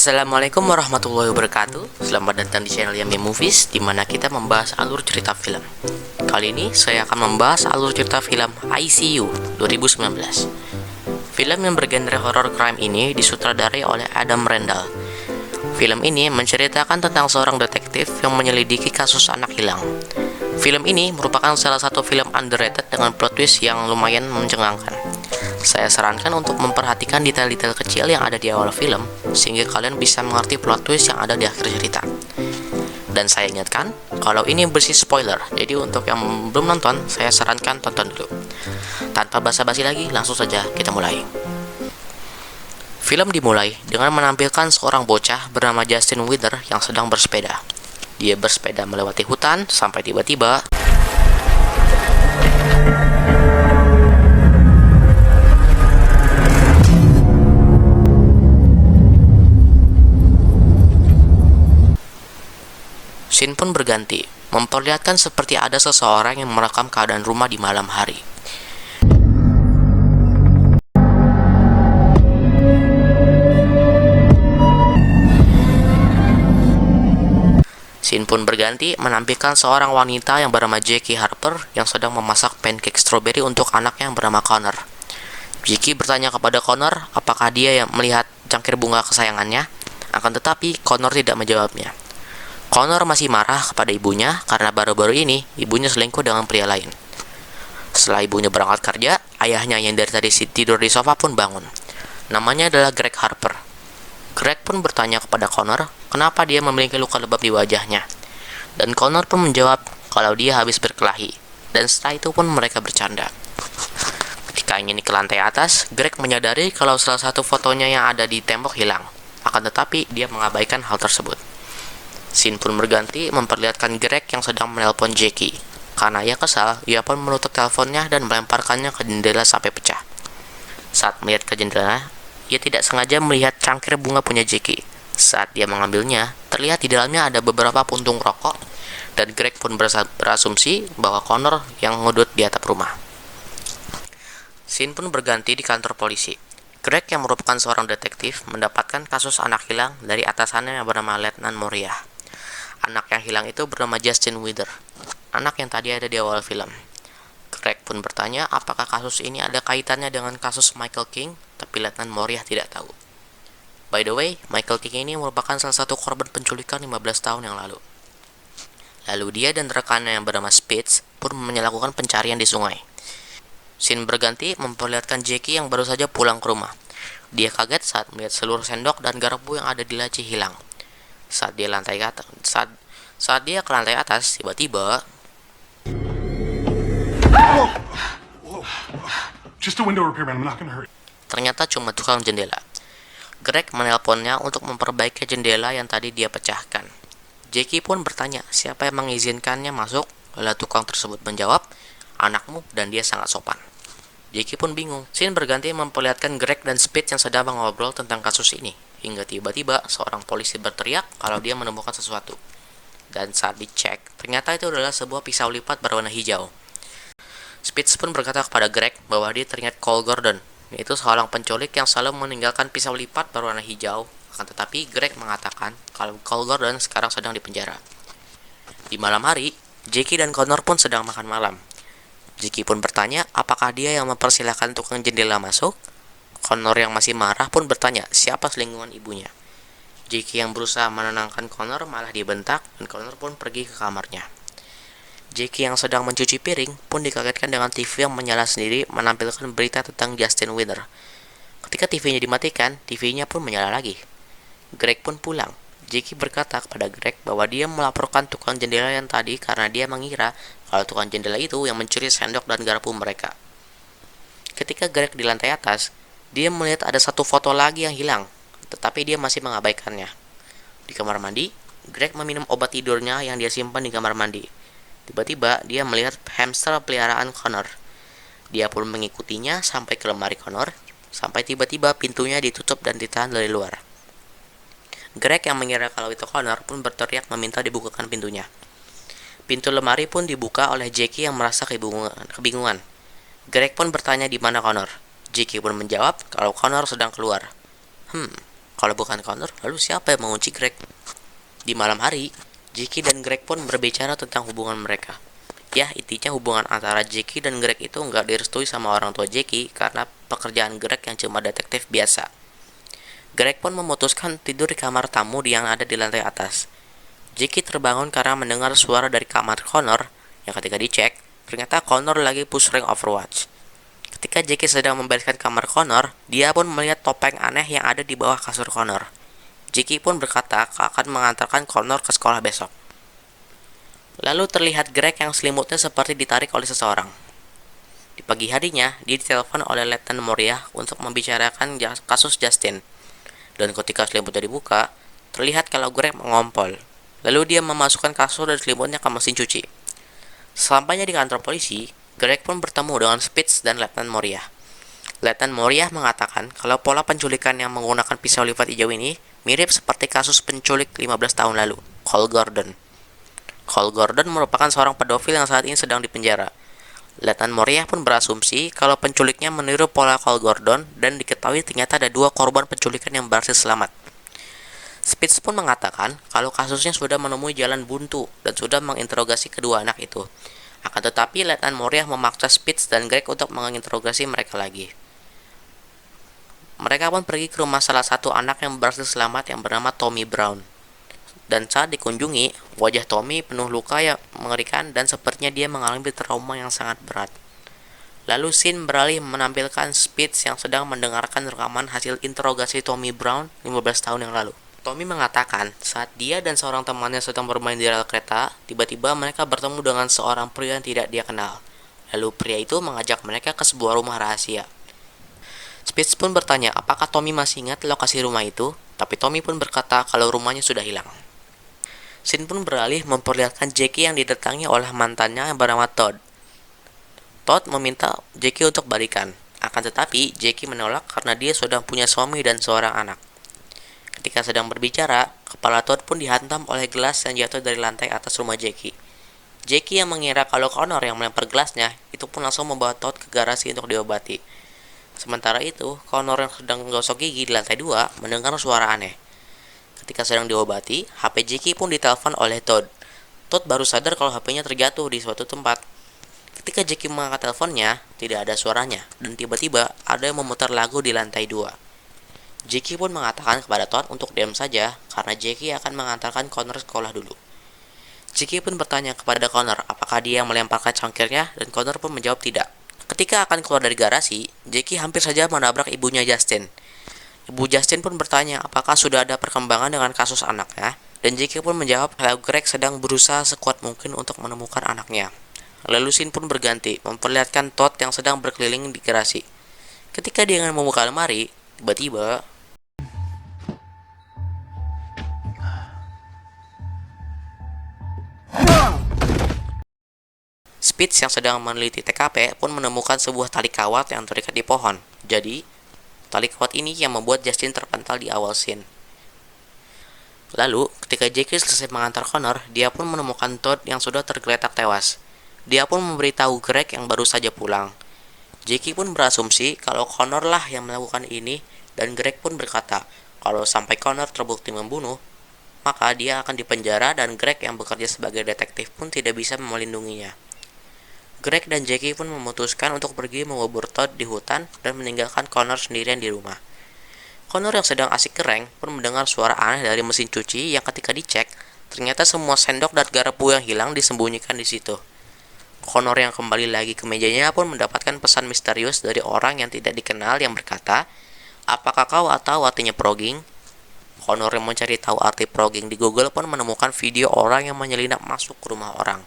Assalamualaikum warahmatullahi wabarakatuh. Selamat datang di channel Yami Movies, di mana kita membahas alur cerita film. Kali ini saya akan membahas alur cerita film ICU 2019. Film yang bergenre horror crime ini disutradarai oleh Adam Randall. Film ini menceritakan tentang seorang detektif yang menyelidiki kasus anak hilang. Film ini merupakan salah satu film underrated dengan plot twist yang lumayan mencengangkan. Saya sarankan untuk memperhatikan detail-detail kecil yang ada di awal film, sehingga kalian bisa mengerti plot twist yang ada di akhir cerita. Dan saya ingatkan, kalau ini bersih spoiler, jadi untuk yang belum nonton, saya sarankan tonton dulu. Tanpa basa-basi lagi, langsung saja kita mulai. Film dimulai dengan menampilkan seorang bocah bernama Justin Wither yang sedang bersepeda. Dia bersepeda melewati hutan sampai tiba-tiba scene pun berganti, memperlihatkan seperti ada seseorang yang merekam keadaan rumah di malam hari. Scene pun berganti menampilkan seorang wanita yang bernama Jackie Harper yang sedang memasak pancake strawberry untuk anaknya yang bernama Connor. Jackie bertanya kepada Connor apakah dia yang melihat cangkir bunga kesayangannya, akan tetapi Connor tidak menjawabnya. Connor masih marah kepada ibunya karena baru-baru ini ibunya selingkuh dengan pria lain. Setelah ibunya berangkat kerja, ayahnya yang dari tadi tidur di sofa pun bangun. Namanya adalah Greg Harper. Greg pun bertanya kepada Connor kenapa dia memiliki luka lebam di wajahnya. Dan Connor pun menjawab kalau dia habis berkelahi. Dan setelah itu pun mereka bercanda. Ketika ingin ke lantai atas, Greg menyadari kalau salah satu fotonya yang ada di tembok hilang. Akan tetapi dia mengabaikan hal tersebut. Scene pun berganti memperlihatkan Greg yang sedang menelpon Jackie. Karena ia kesal, ia pun menutup teleponnya dan melemparkannya ke jendela sampai pecah. Saat melihat ke jendela, ia tidak sengaja melihat cangkir bunga punya Jackie. Saat dia mengambilnya, terlihat di dalamnya ada beberapa puntung rokok, dan Greg pun berasumsi bahwa Connor yang ngudut di atap rumah. Scene pun berganti di kantor polisi. Greg yang merupakan seorang detektif mendapatkan kasus anak hilang dari atasannya yang bernama Letnan Moria. Anak yang hilang itu bernama Justin Wither, anak yang tadi ada di awal film. Greg pun bertanya apakah kasus ini ada kaitannya dengan kasus Michael King, tapi Letnan Moria tidak tahu. By the way, Michael King ini merupakan salah satu korban penculikan 15 tahun yang lalu. Lalu dia dan rekannya yang bernama Spitz pun melakukan pencarian di sungai. Scene berganti memperlihatkan Jackie yang baru saja pulang ke rumah. Dia kaget saat melihat seluruh sendok dan garpu yang ada di laci hilang. Saat dia ke lantai atas, tiba-tiba ternyata cuma tukang jendela. Greg menelponnya untuk memperbaiki jendela yang tadi dia pecahkan. Jackie pun bertanya siapa yang mengizinkannya masuk. Lalu tukang tersebut menjawab, anakmu, dan dia sangat sopan. Jackie pun bingung. Scene berganti memperlihatkan Greg dan Spitz yang sedang mengobrol tentang kasus ini. Hingga tiba-tiba seorang polisi berteriak kalau dia menemukan sesuatu. Dan saat dicek, ternyata itu adalah sebuah pisau lipat berwarna hijau. Spitz pun berkata kepada Greg bahwa dia teringat Cole Gordon, yaitu seorang penculik yang selalu meninggalkan pisau lipat berwarna hijau. Akan tetapi Greg mengatakan kalau Cole Gordon sekarang sedang dipenjara. Di malam hari, Jackie dan Connor pun sedang makan malam. Jackie pun bertanya apakah dia yang mempersilahkan tukang jendela masuk. Connor yang masih marah pun bertanya siapa selingkuhan ibunya. Jackie yang berusaha menenangkan Connor malah dibentak dan Connor pun pergi ke kamarnya. Jackie yang sedang mencuci piring pun dikagetkan dengan TV yang menyala sendiri menampilkan berita tentang Justin Wither. Ketika TV-nya dimatikan, TV-nya pun menyala lagi. Greg pun pulang. Jackie berkata kepada Greg bahwa dia melaporkan tukang jendela yang tadi karena dia mengira kalau tukang jendela itu yang mencuri sendok dan garpu mereka. Ketika Greg di lantai atas, dia melihat ada satu foto lagi yang hilang, tetapi dia masih mengabaikannya. Di kamar mandi, Greg meminum obat tidurnya yang dia simpan di kamar mandi. Tiba-tiba, dia melihat hamster peliharaan Connor. Dia pun mengikutinya sampai ke lemari Connor, sampai tiba-tiba pintunya ditutup dan ditahan dari luar. Greg yang mengira kalau itu Connor pun berteriak meminta dibukakan pintunya. Pintu lemari pun dibuka oleh Jackie yang merasa kebingungan. Greg pun bertanya di mana Connor. Jackie pun menjawab kalau Connor sedang keluar. Kalau bukan Connor, lalu siapa yang mengunci Greg? Di malam hari, Jackie dan Greg pun berbicara tentang hubungan mereka. Ya, intinya hubungan antara Jackie dan Greg itu nggak direstui sama orang tua Jackie karena pekerjaan Greg yang cuma detektif biasa. Greg pun memutuskan tidur di kamar tamu yang ada di lantai atas. Jackie terbangun karena mendengar suara dari kamar Connor, yang ketika dicek, ternyata Connor lagi push rank Overwatch. Ketika Jackie sedang membereskan kamar Connor, dia pun melihat topeng aneh yang ada di bawah kasur Connor. Jackie pun berkata akan mengantarkan Connor ke sekolah besok. Lalu terlihat Greg yang selimutnya seperti ditarik oleh seseorang. Di pagi harinya, dia ditelepon oleh Letnan Moria untuk membicarakan kasus Justin. Dan ketika selimutnya dibuka, terlihat kalau Greg mengompol. Lalu dia memasukkan kasur dan selimutnya ke mesin cuci. Sesampainya di kantor polisi, Greg pun bertemu dengan Spitz dan Letnan Moria. Letnan Moria mengatakan kalau pola penculikan yang menggunakan pisau lipat hijau ini mirip seperti kasus penculik 15 tahun lalu, Cole Gordon. Cole Gordon merupakan seorang pedofil yang saat ini sedang dipenjara. Letnan Moria pun berasumsi kalau penculiknya meniru pola Cole Gordon dan diketahui ternyata ada 2 korban penculikan yang berhasil selamat. Spitz pun mengatakan kalau kasusnya sudah menemui jalan buntu dan sudah menginterogasi kedua anak itu. Akan tetapi Letnan Moria memaksa Spitz dan Greg untuk menginterogasi mereka lagi. Mereka pun pergi ke rumah salah satu anak yang berhasil selamat yang bernama Tommy Brown. Dan saat dikunjungi, wajah Tommy penuh luka yang mengerikan dan sepertinya dia mengalami trauma yang sangat berat. Lalu scene beralih menampilkan Spitz yang sedang mendengarkan rekaman hasil interogasi Tommy Brown 15 tahun yang lalu. Tommy mengatakan saat dia dan seorang temannya sedang bermain di rel kereta, tiba-tiba mereka bertemu dengan seorang pria yang tidak dia kenal. Lalu pria itu mengajak mereka ke sebuah rumah rahasia. Spitz pun bertanya apakah Tommy masih ingat lokasi rumah itu, tapi Tommy pun berkata kalau rumahnya sudah hilang. Scene pun beralih memperlihatkan Jackie yang didatangi oleh mantannya yang bernama Todd. Todd meminta Jackie untuk balikan, akan tetapi Jackie menolak karena dia sudah punya suami dan seorang anak. Ketika sedang berbicara, kepala Todd pun dihantam oleh gelas yang jatuh dari lantai atas rumah Jackie. Jackie yang mengira kalau Connor yang melempar gelasnya, itu pun langsung membawa Todd ke garasi untuk diobati. Sementara itu, Connor yang sedang menggosok gigi di lantai 2 mendengar suara aneh. Ketika sedang diobati, HP Jackie pun ditelepon oleh Todd. Todd baru sadar kalau HP-nya terjatuh di suatu tempat. Ketika Jackie mengangkat teleponnya, tidak ada suaranya, dan tiba-tiba ada yang memutar lagu di lantai 2. Jackie pun mengatakan kepada Todd untuk diam saja, karena Jackie akan mengantarkan Connor sekolah dulu. Jackie pun bertanya kepada Connor apakah dia yang melemparkan cangkirnya, dan Connor pun menjawab tidak. Ketika akan keluar dari garasi, Jackie hampir saja menabrak ibunya Justin. Ibu Justin pun bertanya apakah sudah ada perkembangan dengan kasus anaknya, dan Jackie pun menjawab kalau Greg sedang berusaha sekuat mungkin untuk menemukan anaknya. Lalu scene pun berganti, memperlihatkan Todd yang sedang berkeliling di garasi. Ketika dia ingin membuka lemari, tiba-tiba Spitz yang sedang meneliti TKP pun menemukan sebuah tali kawat yang terikat di pohon. Jadi, tali kawat ini yang membuat Justin terpental di awal scene. Lalu, ketika Jackie selesai mengantar Connor, dia pun menemukan Todd yang sudah tergeletak tewas. Dia pun memberitahu Greg yang baru saja pulang. Jackie pun berasumsi kalau Connor lah yang melakukan ini, dan Greg pun berkata kalau sampai Connor terbukti membunuh, maka dia akan dipenjara dan Greg yang bekerja sebagai detektif pun tidak bisa melindunginya. Greg dan Jackie pun memutuskan untuk pergi mengubur Todd di hutan dan meninggalkan Connor sendirian di rumah. Connor yang sedang asik kereng pun mendengar suara aneh dari mesin cuci yang ketika dicek, ternyata semua sendok dan garpu yang hilang disembunyikan di situ. Connor yang kembali lagi ke mejanya pun mendapatkan pesan misterius dari orang yang tidak dikenal yang berkata, apakah kau tahu artinya progging? Connor yang mencari tahu arti progging di Google pun menemukan video orang yang menyelinap masuk ke rumah orang.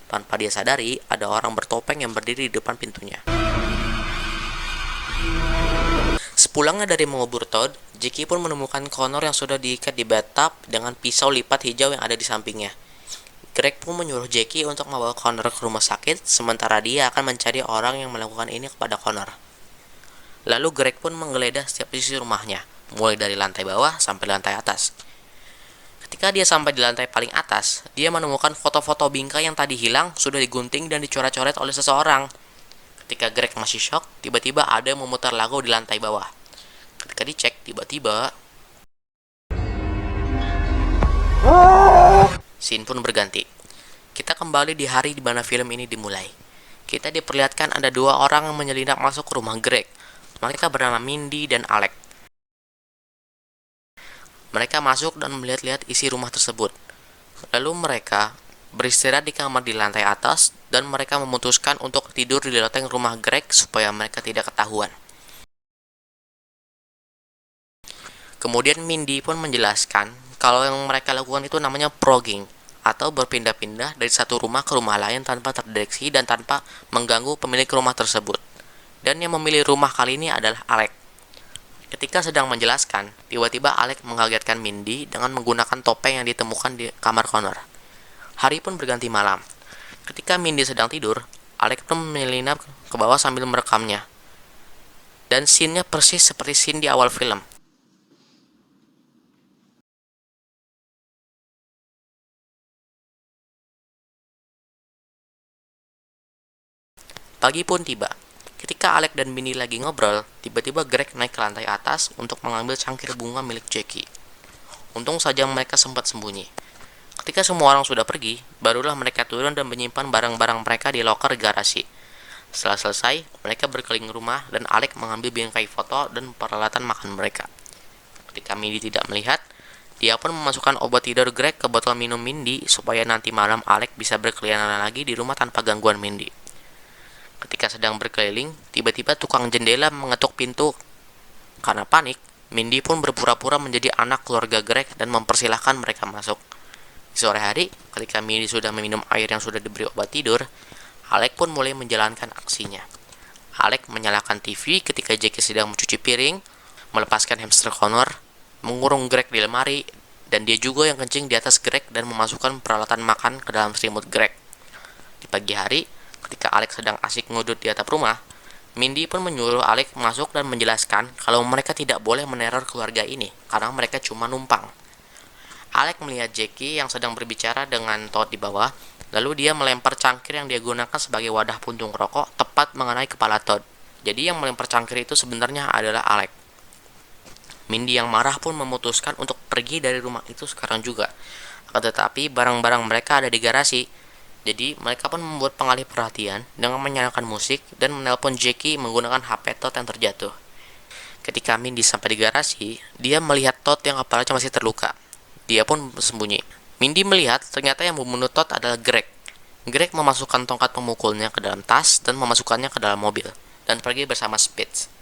Tanpa dia sadari, ada orang bertopeng yang berdiri di depan pintunya. Sepulangnya dari mengubur Todd, Jackie pun menemukan Connor yang sudah diikat di bathtub dengan pisau lipat hijau yang ada di sampingnya. Greg pun menyuruh Jackie untuk membawa Connor ke rumah sakit, sementara dia akan mencari orang yang melakukan ini kepada Connor. Lalu Greg pun menggeledah setiap sisi rumahnya, mulai dari lantai bawah sampai lantai atas. Ketika dia sampai di lantai paling atas, dia menemukan foto-foto bingkai yang tadi hilang sudah digunting dan dicoret-coret oleh seseorang. Ketika Greg masih shock, tiba-tiba ada yang memutar lagu di lantai bawah. Ketika dicek, tiba-tiba Scene pun berganti. Kita kembali di hari di mana film ini dimulai. Kita diperlihatkan ada dua orang yang menyelinap masuk ke rumah Greg. Mereka bernama Mindy dan Alec. Mereka masuk dan melihat-lihat isi rumah tersebut. Lalu mereka beristirahat di kamar di lantai atas dan mereka memutuskan untuk tidur di loteng rumah Greg supaya mereka tidak ketahuan. Kemudian Mindy pun menjelaskan kalau yang mereka lakukan itu namanya progging atau berpindah-pindah dari satu rumah ke rumah lain tanpa terdeteksi dan tanpa mengganggu pemilik rumah tersebut. Dan yang memilih rumah kali ini adalah Alec. Ketika sedang menjelaskan, tiba-tiba Alec mengagetkan Mindy dengan menggunakan topeng yang ditemukan di kamar Connor. Hari pun berganti malam. Ketika Mindy sedang tidur, Alec pun menyelinap ke bawah sambil merekamnya. Dan scene-nya persis seperti scene di awal film. Pagi pun tiba. Ketika Alec dan Mindy lagi ngobrol, tiba-tiba Greg naik ke lantai atas untuk mengambil cangkir bunga milik Jackie. Untung saja mereka sempat sembunyi. Ketika semua orang sudah pergi, barulah mereka turun dan menyimpan barang-barang mereka di loker garasi. Setelah selesai, mereka berkeliling rumah dan Alec mengambil bingkai foto dan peralatan makan mereka. Ketika Mindy tidak melihat, dia pun memasukkan obat tidur Greg ke botol minum Mindy supaya nanti malam Alec bisa berkeliaran lagi di rumah tanpa gangguan Mindy. Ketika sedang berkeliling, tiba-tiba tukang jendela mengetuk pintu. Karena panik, Mindy pun berpura-pura menjadi anak keluarga Greg dan mempersilahkan mereka masuk. Di sore hari, ketika Mindy sudah meminum air yang sudah diberi obat tidur, Alec pun mulai menjalankan aksinya. Alec menyalakan TV ketika Jackie sedang mencuci piring, melepaskan hamster Connor, mengurung Greg di lemari, dan dia juga yang kencing di atas Greg dan memasukkan peralatan makan ke dalam selimut Greg. Di pagi hari, ketika Alec sedang asik ngudut di atap rumah, Mindy pun menyuruh Alec masuk dan menjelaskan kalau mereka tidak boleh meneror keluarga ini karena mereka cuma numpang. Alec melihat Jackie yang sedang berbicara dengan Todd di bawah, lalu dia melempar cangkir yang dia gunakan sebagai wadah puntung rokok tepat mengenai kepala Todd. Jadi yang melempar cangkir itu sebenarnya adalah Alec. Mindy yang marah pun memutuskan untuk pergi dari rumah itu sekarang juga. Tetapi barang-barang mereka ada di garasi. Jadi, mereka pun membuat pengalih perhatian dengan menyalakan musik dan menelpon Jackie menggunakan HP Todd yang terjatuh. Ketika Mindy sampai di garasi, dia melihat Todd yang kepalanya masih terluka. Dia pun bersembunyi. Mindy melihat ternyata yang membunuh Todd adalah Greg. Greg memasukkan tongkat pemukulnya ke dalam tas dan memasukkannya ke dalam mobil, dan pergi bersama Spitz.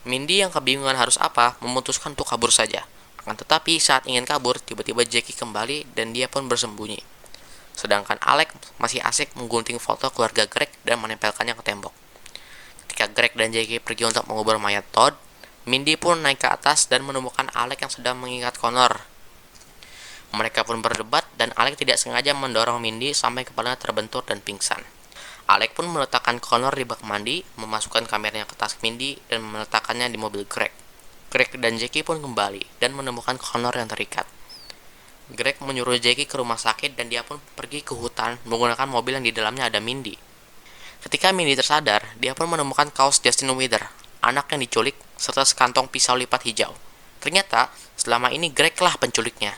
Mindy yang kebingungan harus apa, memutuskan untuk kabur saja. Akan tetapi saat ingin kabur, tiba-tiba Jackie kembali dan dia pun bersembunyi. Sedangkan Alec masih asik menggunting foto keluarga Greg dan menempelkannya ke tembok. Ketika Greg dan Jackie pergi untuk mengubur mayat Todd, Mindy pun naik ke atas dan menemukan Alec yang sedang mengingat Connor. Mereka pun berdebat dan Alec tidak sengaja mendorong Mindy sampai kepalanya terbentur dan pingsan. Alec pun meletakkan Connor di bak mandi, memasukkan kameranya ke tas Mindy dan meletakkannya di mobil Greg. Greg dan Jackie pun kembali dan menemukan Connor yang terikat. Greg menyuruh Jackie ke rumah sakit dan dia pun pergi ke hutan menggunakan mobil yang di dalamnya ada Mindy. Ketika Mindy tersadar, dia pun menemukan kaos Justin Wither, anak yang diculik, serta sekantong pisau lipat hijau. Ternyata, selama ini Greg lah penculiknya.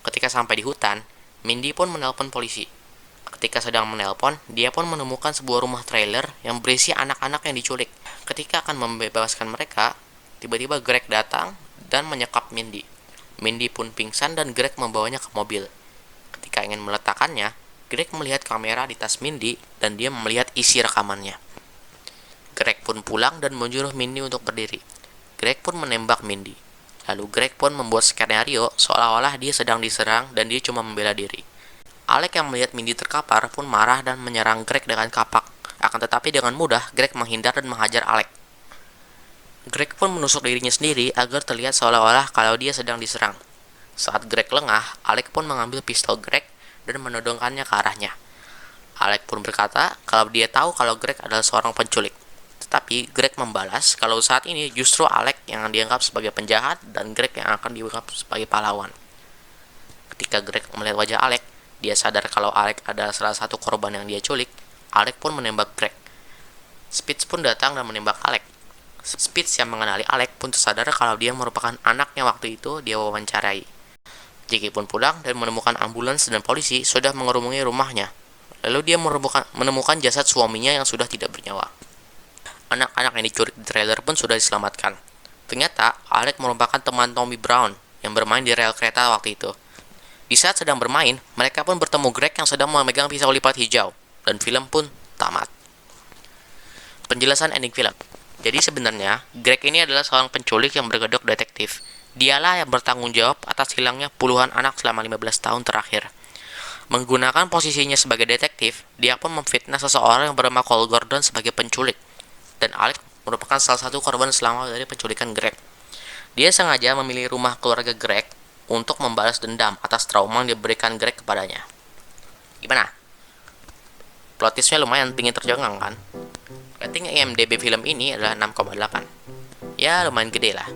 Ketika sampai di hutan, Mindy pun menelpon polisi. Ketika sedang menelpon, dia pun menemukan sebuah rumah trailer yang berisi anak-anak yang diculik. Ketika akan membebaskan mereka, tiba-tiba Greg datang dan menyekap Mindy. Mindy pun pingsan dan Greg membawanya ke mobil. Ketika ingin meletakkannya, Greg melihat kamera di tas Mindy dan dia melihat isi rekamannya. Greg pun pulang dan menyuruh Mindy untuk berdiri. Greg pun menembak Mindy. Lalu Greg pun membuat skenario seolah-olah dia sedang diserang dan dia cuma membela diri. Alec yang melihat Mindy terkapar pun marah dan menyerang Greg dengan kapak. Akan tetapi dengan mudah, Greg menghindar dan menghajar Alec. Greg pun menusuk dirinya sendiri agar terlihat seolah-olah kalau dia sedang diserang. Saat Greg lengah, Alec pun mengambil pistol Greg dan menodongkannya ke arahnya. Alec pun berkata kalau dia tahu kalau Greg adalah seorang penculik. Tetapi Greg membalas kalau saat ini justru Alec yang dianggap sebagai penjahat dan Greg yang akan dianggap sebagai pahlawan. Ketika Greg melihat wajah Alec, dia sadar kalau Alec adalah salah satu korban yang dia culik. Alec pun menembak Greg. Spitz pun datang dan menembak Alec. Spitz yang mengenali Alec pun tersadar kalau dia merupakan anaknya waktu itu dia wawancarai. Jackie pun pulang dan menemukan ambulans dan polisi sudah mengerumuni rumahnya. Lalu dia menemukan jasad suaminya yang sudah tidak bernyawa. Anak-anak yang diculik di trailer pun sudah diselamatkan. Ternyata, Alec merupakan teman Tommy Brown yang bermain di rel kereta waktu itu. Di saat sedang bermain, mereka pun bertemu Greg yang sedang memegang pisau lipat hijau, dan film pun tamat. Penjelasan ending film. Jadi sebenarnya, Greg ini adalah seorang penculik yang berkedok detektif. Dialah yang bertanggung jawab atas hilangnya puluhan anak selama 15 tahun terakhir. Menggunakan posisinya sebagai detektif, dia pun memfitnah seseorang yang bernama Cole Gordon sebagai penculik. Dan Alec merupakan salah satu korban selamat dari penculikan Greg. Dia sengaja memilih rumah keluarga Greg untuk membalas dendam atas trauma yang diberikan Greg kepadanya. Gimana? Plot twist-nya lumayan tinggi terjangkau kan? Rating IMDb film ini adalah 6,8. Ya lumayan gede lah.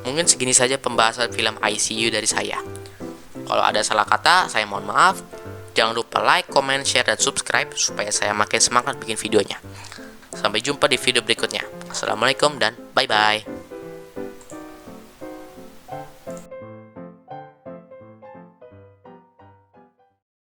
Mungkin segini saja pembahasan film ICU dari saya. Kalau ada salah kata, saya mohon maaf. Jangan lupa like, comment, share, dan subscribe supaya saya makin semangat bikin videonya. Sampai jumpa di video berikutnya. Assalamualaikum dan bye-bye.